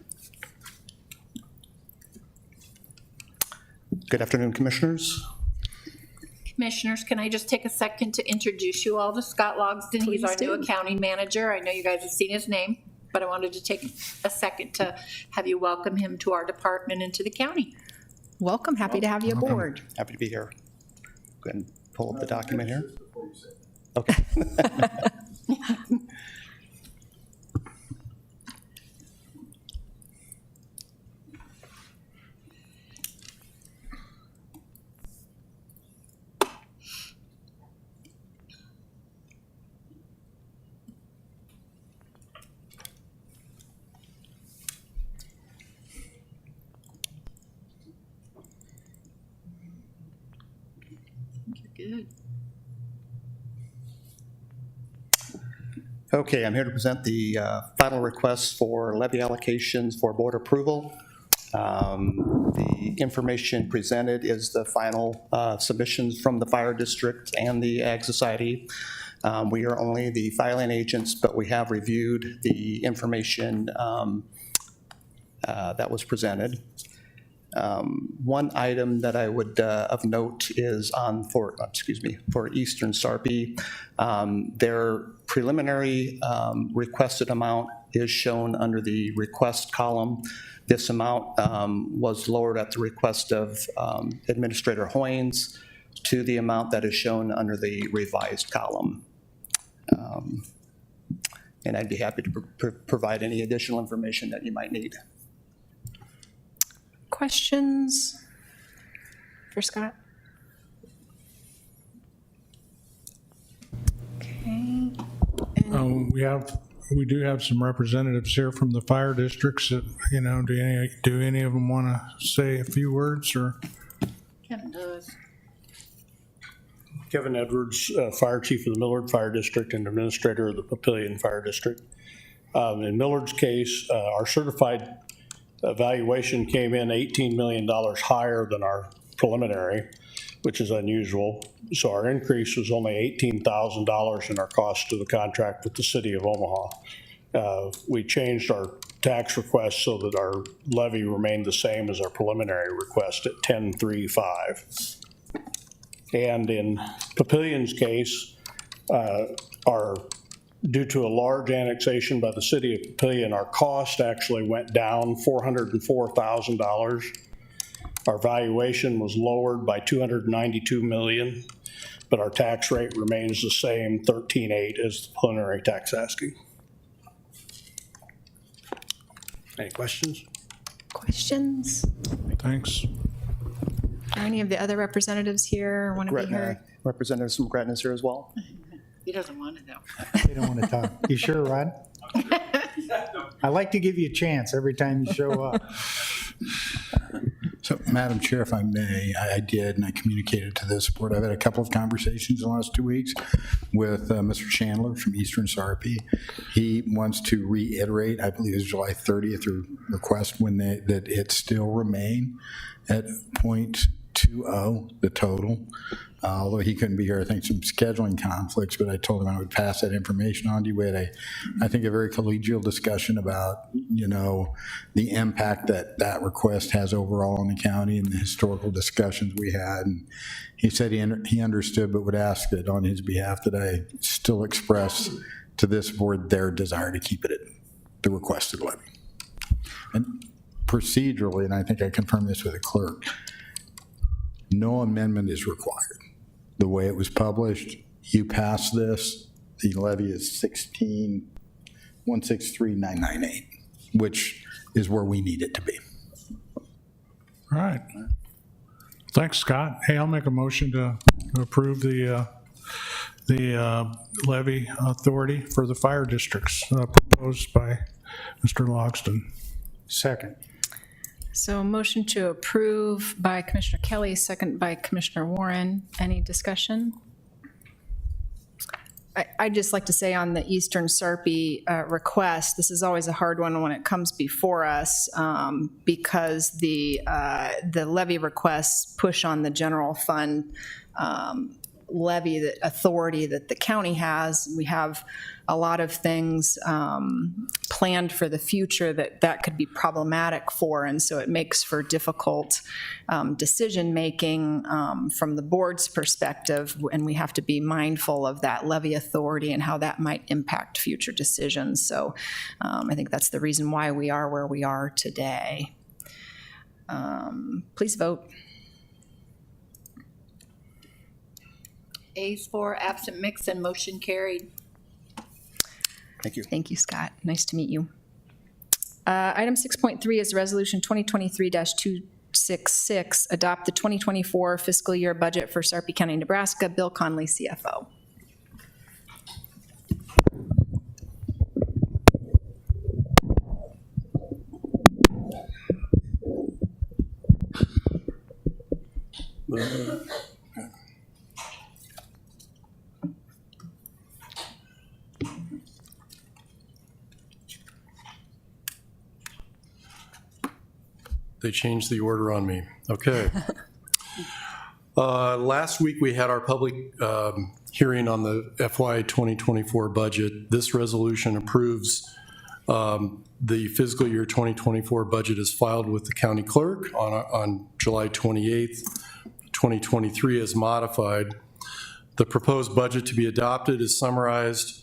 Good afternoon, Commissioners. Commissioners, can I just take a second to introduce you all to Scott Logston? He's our new accounting manager. I know you guys have seen his name, but I wanted to take a second to have you welcome him to our department and to the county. Welcome. Happy to have you aboard. Happy to be here. Go ahead and pull up the document here. Okay. Good. Okay, I'm here to present the final request for levy allocations for board approval. The information presented is the final submissions from the fire district and the Ag Society. We are only the filing agents, but we have reviewed the information that was presented. One item that I would of note is for Eastern Sarpy. Their preliminary requested amount is shown under the request column. This amount was lowered at the request of Administrator Hoynes to the amount that is shown under the revised column. And I'd be happy to provide any additional information that you might need. Questions for Scott? Okay. We do have some representatives here from the fire districts that, do any of them want to say a few words or? Kevin does. Kevin Edwards, Fire Chief of the Millard Fire District and Administrator of the Papillion Fire District. In Millard's case, our certified evaluation came in $18 million higher than our preliminary, which is unusual. So our increase was only $18,000 in our cost to the contract with the city of Omaha. We changed our tax request so that our levy remained the same as our preliminary request at $10,350. And in Papillion's case, due to a large annexation by the city of Papillion, our cost actually went down $404,000. Our valuation was lowered by $292 million, but our tax rate remains the same, 13.8 as the preliminary tax asking. Any questions? Questions? Thanks. Are any of the other representatives here want to be heard? Representatives from Gretna is here as well. He doesn't want to, though. They don't want to talk. You sure, Rod? I like to give you a chance every time you show up. So, Madam Chair, if I may, I did, and I communicated to this board. I've had a couple of conversations in the last 2 weeks with Mr. Chandler from Eastern Sarpy. He wants to reiterate, I believe it's July 30th, or request that it still remain at 0.20, the total. Although he couldn't be here, I think some scheduling conflicts, but I told him I would pass that information on to you. We had I think a very collegial discussion about, the impact that request has overall on the county and the historical discussions we had. And he said he understood, but would ask that on his behalf that I still express to this board their desire to keep it at the requested levy. And procedurally, and I think I confirmed this with the clerk, no amendment is required. The way it was published, you pass this, the levy is 16,163,998, which is where we need it to be. All right. Thanks, Scott. Hey, I'll make a motion to approve the levy authority for the fire districts proposed by Mr. Logston. Second. So a motion to approve by Commissioner Kelly, second by Commissioner Warren. Any discussion? I'd just like to say on the Eastern Sarpy request, this is always a hard one when it comes before us because the levy requests push on the general fund levy, the authority that the county has. We have a lot of things planned for the future that could be problematic for, and so it makes for difficult decision-making from the board's perspective, and we have to be mindful of that levy authority and how that might impact future decisions. So I think that's the reason why we are where we are today. Please vote. Ayes 4, absent mix, and motion carried. Thank you. Thank you, Scott. Nice to meet you. Item 6.3 is Resolution 2023-266, adopt the 2024 fiscal year budget for Sarpy County, Nebraska. Bill Conley, CFO. They changed the order on me. Okay. Last week, we had our public hearing on the FY 2024 budget. This resolution approves the fiscal year 2024 budget is filed with the county clerk on July 28th, 2023 as modified. The proposed budget to be adopted is summarized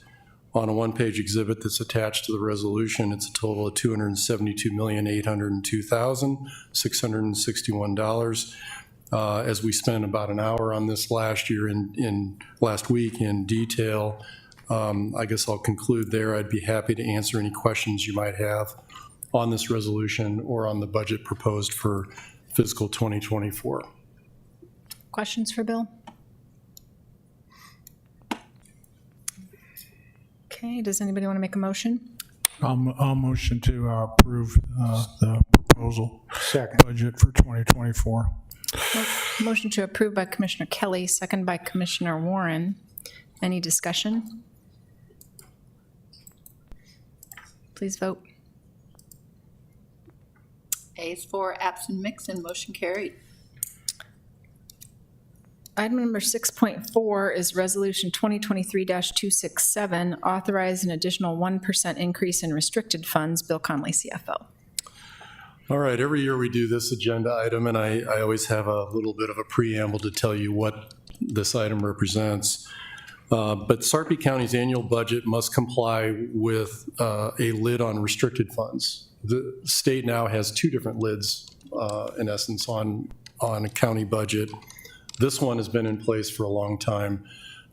on a one-page exhibit that's attached to the resolution. It's a total of $272,802,661. As we spent about an hour on this last week in detail, I guess I'll conclude there. I'd be happy to answer any questions you might have on this resolution or on the budget proposed for fiscal 2024. Questions for Bill? Okay, does anybody want to make a motion? I'll motion to approve the proposal. Second. Budget for 2024. Motion to approve by Commissioner Kelly, second by Commissioner Warren. Any discussion? Please vote. Ayes 4, absent mix, and motion carried. Item number 6.4 is Resolution 2023-267, authorize an additional 1% increase in restricted funds. Bill Conley, CFO. All right, every year we do this agenda item, and I always have a little bit of a preamble to tell you what this item represents. But Sarpy County's annual budget must comply with a lid on restricted funds. The state now has two different lids, in essence, on a county budget. This one has been in place for a long time.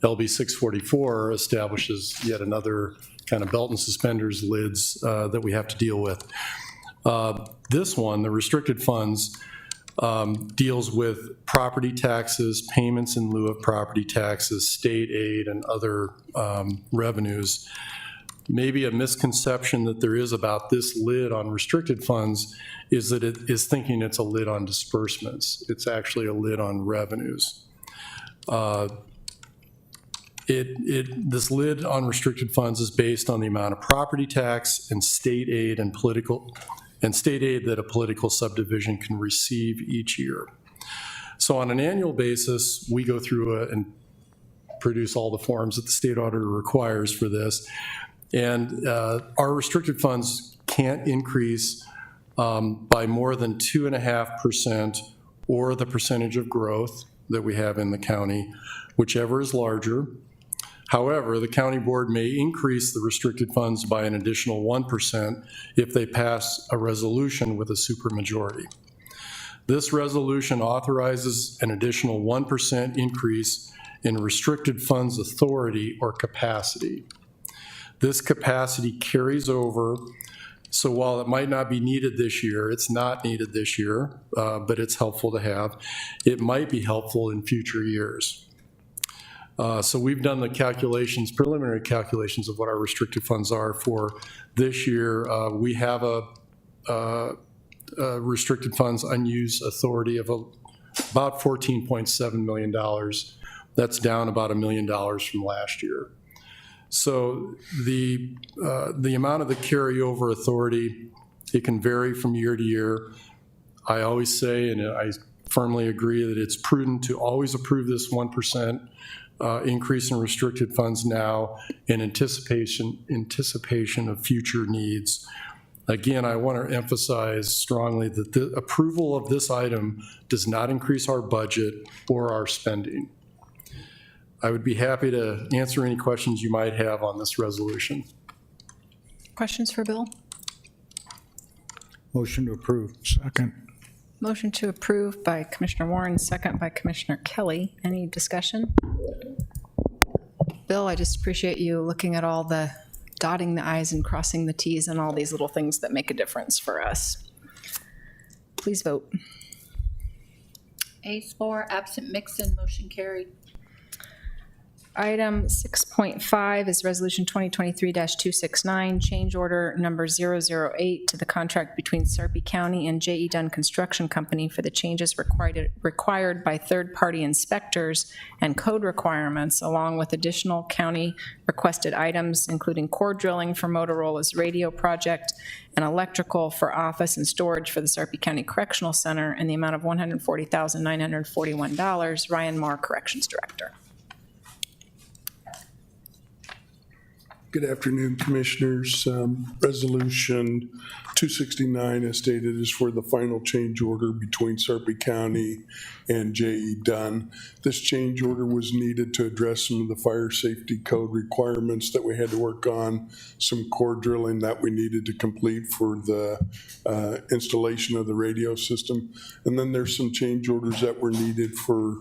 LB 644 establishes yet another kind of belt and suspenders lids that we have to deal with. This one, the restricted funds, deals with property taxes, payments in lieu of property taxes, state aid, and other revenues. Maybe a misconception that there is about this lid on restricted funds is that it is thinking it's a lid on disbursements. It's actually a lid on revenues. This lid on restricted funds is based on the amount of property tax and state aid that a political subdivision can receive each year. So on an annual basis, we go through and produce all the forms that the state auditor requires for this. And our restricted funds can't increase by more than 2.5% or the percentage of growth that we have in the county, whichever is larger. However, the county board may increase the restricted funds by an additional 1% if they pass a resolution with a supermajority. This resolution authorizes an additional 1% increase in restricted funds authority or capacity. This capacity carries over, so while it might not be needed this year, it's not needed this year, but it's helpful to have. It might be helpful in future years. So we've done the calculations, preliminary calculations of what our restricted funds are for this year. We have a restricted funds unused authority of about $14.7 million. That's down about $1 million from last year. So the amount of the carryover authority, it can vary from year to year. I always say, and I firmly agree, that it's prudent to always approve this 1% increase in restricted funds now in anticipation of future needs. Again, I want to emphasize strongly that the approval of this item does not increase our budget or our spending. I would be happy to answer any questions you might have on this resolution. Questions for Bill? Motion to approve. Second. Motion to approve by Commissioner Warren, second by Commissioner Kelly. Any discussion? Bill, I just appreciate you looking at all the dotting the i's and crossing the t's and all these little things that make a difference for us. Please vote. Ayes 4, absent Mixon, motion carried. Item 6.5 is Resolution 2023-269, change order number 008 to the contract between Sarpy County and J.E. Dunn Construction Company for the changes required by third-party inspectors and code requirements, along with additional county requested items, including core drilling for Motorola's radio project and electrical for office and storage for the Sarpy County Correctional Center in the amount of $140,941. Ryan Marr, Corrections Director. Good afternoon, Commissioners. Resolution 269, as stated, is for the final change order between Sarpy County and J.E. Dunn. This change order was needed to address some of the fire safety code requirements that we had to work on, some core drilling that we needed to complete for the installation of the radio system. And then there's some change orders that were needed for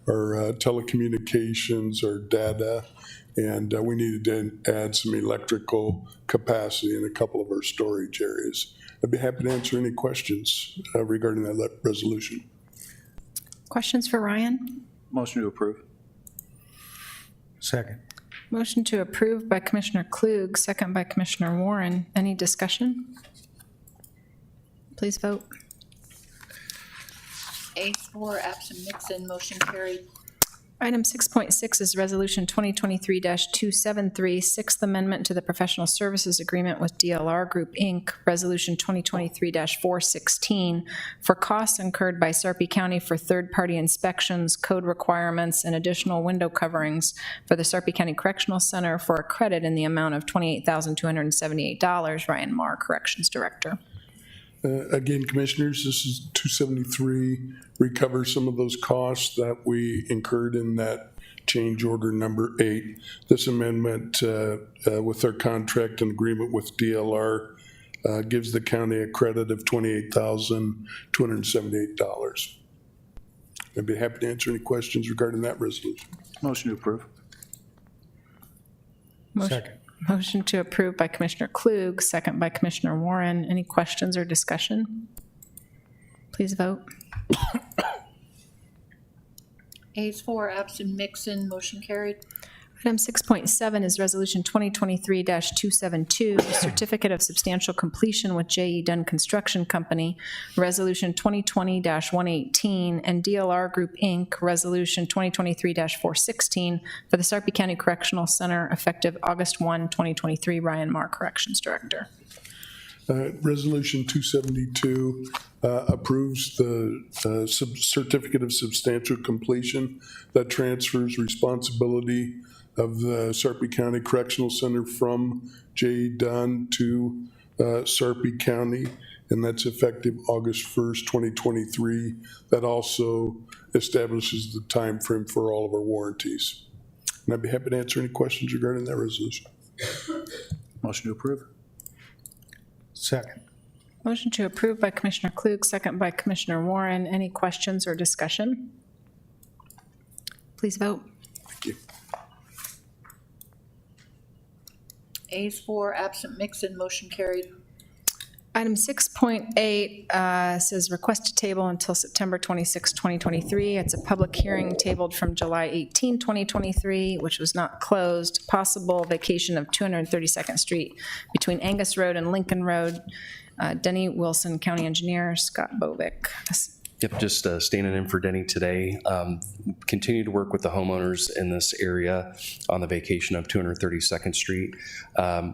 our telecommunications, our data, and we needed to add some electrical capacity in a couple of our storage areas. I'd be happy to answer any questions regarding that resolution. Questions for Ryan? Motion to approve. Second. Motion to approve by Commissioner Klug, second by Commissioner Warren. Any discussion? Please vote. Ayes 4, absent Mixon, motion carried. Item 6.6 is Resolution 2023-273, Sixth Amendment to the Professional Services Agreement with DLR Group, Inc., Resolution 2023-416, for costs incurred by Sarpy County for third-party inspections, code requirements, and additional window coverings for the Sarpy County Correctional Center for a credit in the amount of $28,278. Ryan Marr, Corrections Director. Again, Commissioners, this is 273, recovers some of those costs that we incurred in that change order number 8. This amendment with our contract and agreement with DLR gives the county a credit of $28,278. I'd be happy to answer any questions regarding that resolution. Motion to approve. Second. Motion to approve by Commissioner Klug, second by Commissioner Warren. Any questions or discussion? Please vote. Ayes 4, absent Mixon, motion carried. Item 6.7 is Resolution 2023-272, Certificate of Substantial Completion with J.E. Dunn Construction Company, Resolution 2020-118, and DLR Group, Inc., Resolution 2023-416 for the Sarpy County Correctional Center, effective August 1, 2023. Ryan Marr, Corrections Director. Resolution 272 approves the Certificate of Substantial Completion that transfers responsibility of the Sarpy County Correctional Center from J.E. Dunn to Sarpy County, and that's effective August 1st, 2023. That also establishes the time frame for all of our warranties. And I'd be happy to answer any questions regarding that resolution. Motion to approve. Second. Motion to approve by Commissioner Klug, second by Commissioner Warren. Any questions or discussion? Please vote. Thank you. Ayes 4, absent Mixon, motion carried. Item 6.8 says request to table until September 26, 2023. It's a public hearing tabled from July 18, 2023, which was not closed. Possible vacation of 232nd Street between Angus Road and Lincoln Road. Denny Wilson, County Engineer, Scott Bovick. Yep, just standing in for Denny today. Continue to work with the homeowners in this area on the vacation of 232nd Street.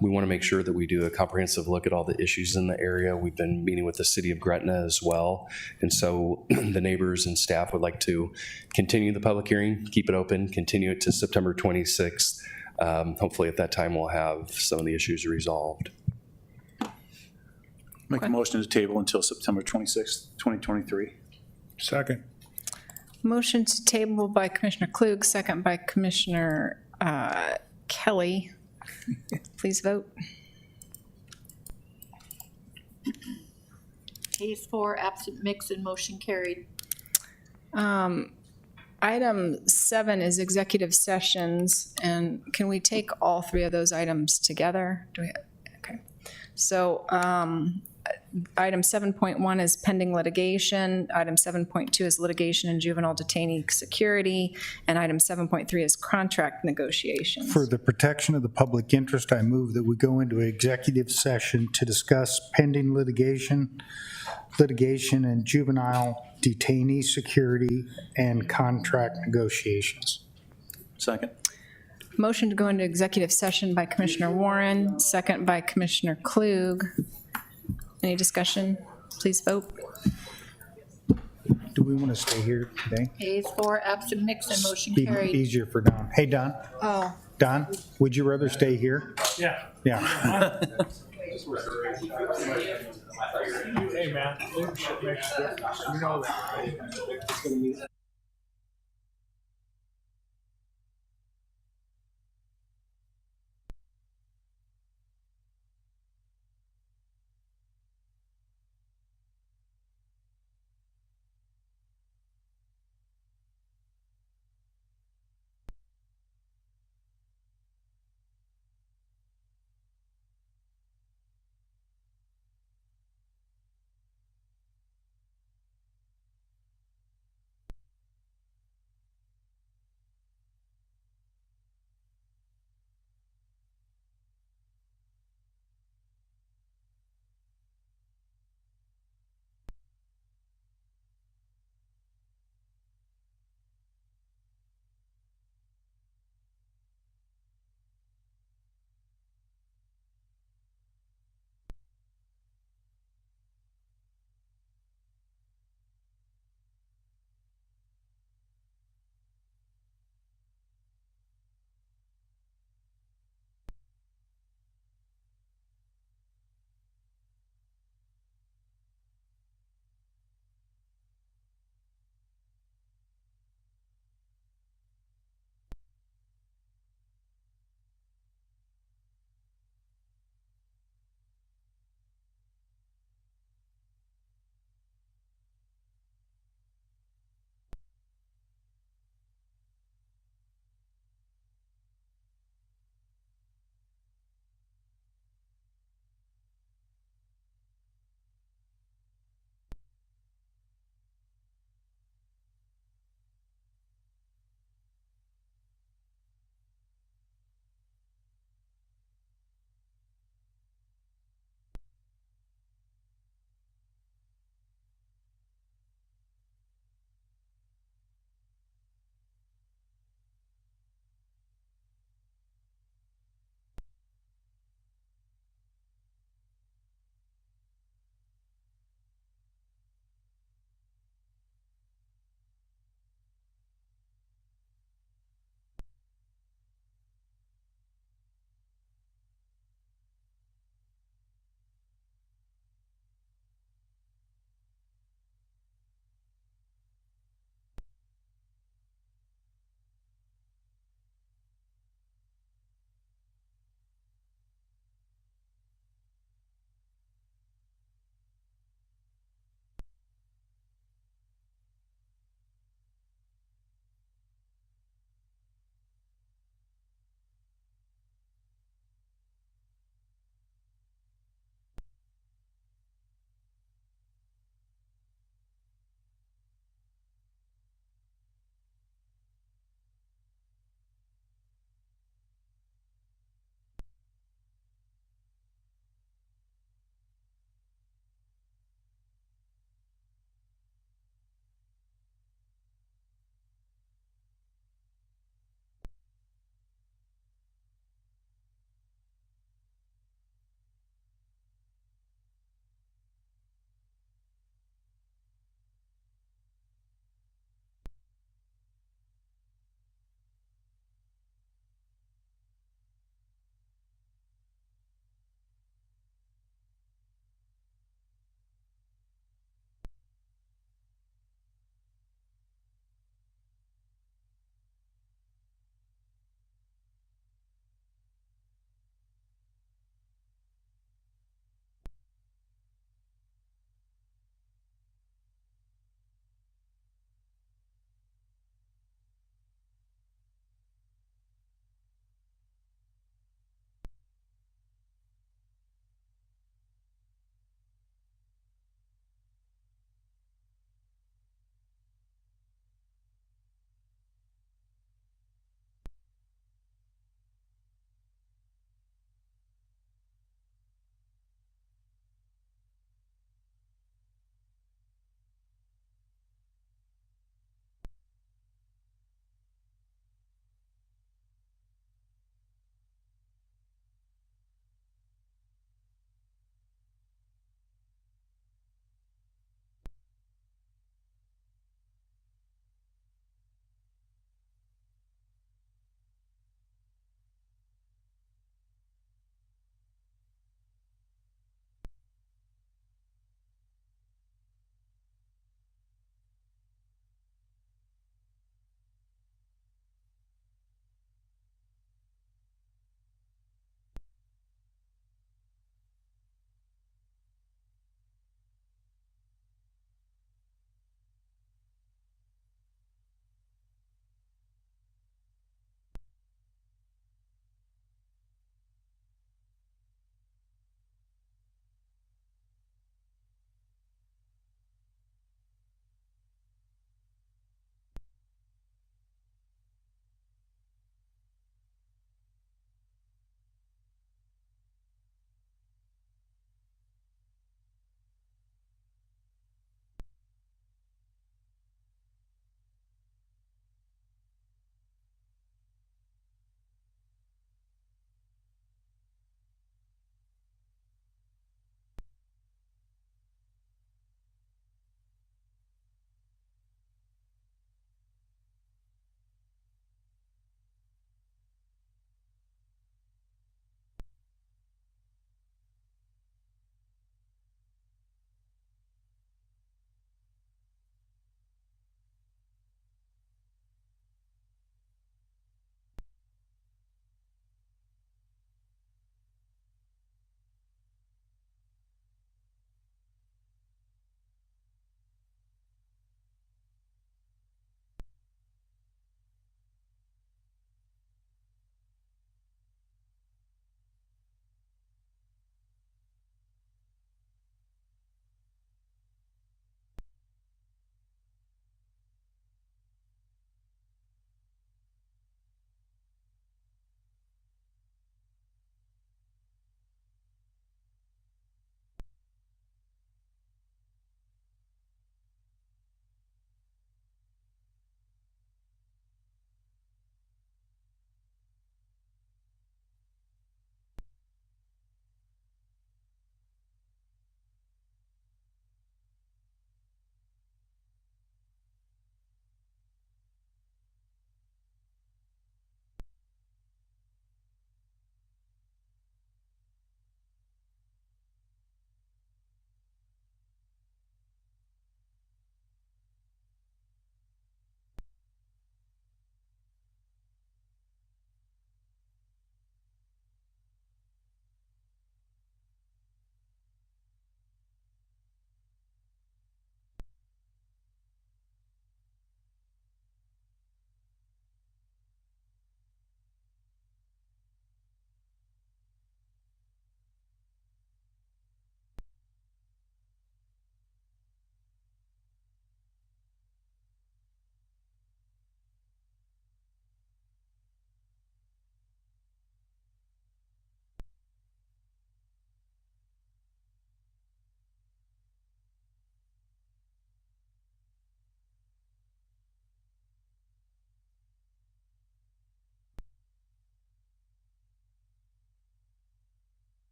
We want to make sure that we do a comprehensive look at all the issues in the area. We've been meeting with the city of Gretna as well. And so the neighbors and staff would like to continue the public hearing, keep it open, continue it to September 26th. Hopefully at that time we'll have some of the issues resolved. Make a motion to table until September 26th, 2023. Second. Motion to table by Commissioner Klug, second by Commissioner Kelly. Please vote. Ayes 4, absent mix, and motion carried. Item 7 is executive sessions, and can we take all 3 of those items together? Do we? Okay. So item 7.1 is pending litigation. Item 7.2 is litigation and juvenile detainee security. And item 7.3 is contract negotiations. For the protection of the public interest, I move that we go into executive session to discuss pending litigation and juvenile detainee security and contract negotiations. Second. Motion to go into executive session by Commissioner Warren, second by Commissioner Klug. Any discussion? Please vote. Do we want to stay here today? Ayes 4, absent mix, and motion Be carried. easier for Don. Hey, Don? Oh. Don, would you rather stay here? Yeah. Yeah. Hey, man, leadership makes a difference. You know that.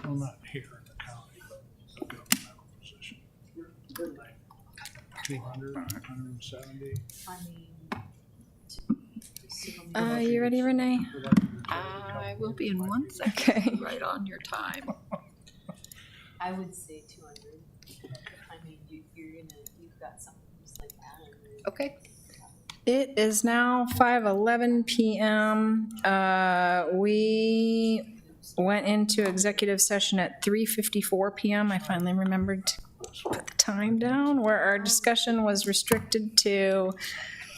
Well, not here in the county, but governmental position. 200, 170. You ready, Renee? I will be in 1 second. Okay. Right on your time. I would say 200. I mean, you've got something just like that. Okay. It is now 5:11 PM. We went into executive session at 3:54 PM. I finally remembered to put the time down, where our discussion was restricted to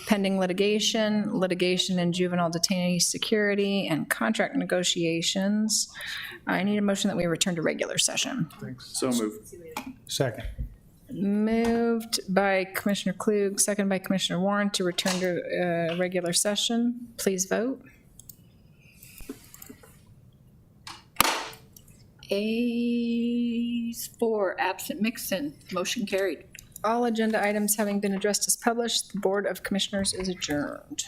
pending litigation and juvenile detainee security, and contract negotiations. I need a motion that we return to regular session. So moved. Second. Moved by Commissioner Klug, second by Commissioner Warren to return to regular session. Please vote. Ayes 4, absent Mixon, motion carried. All agenda items having been addressed as published, the Board of Commissioners is adjourned.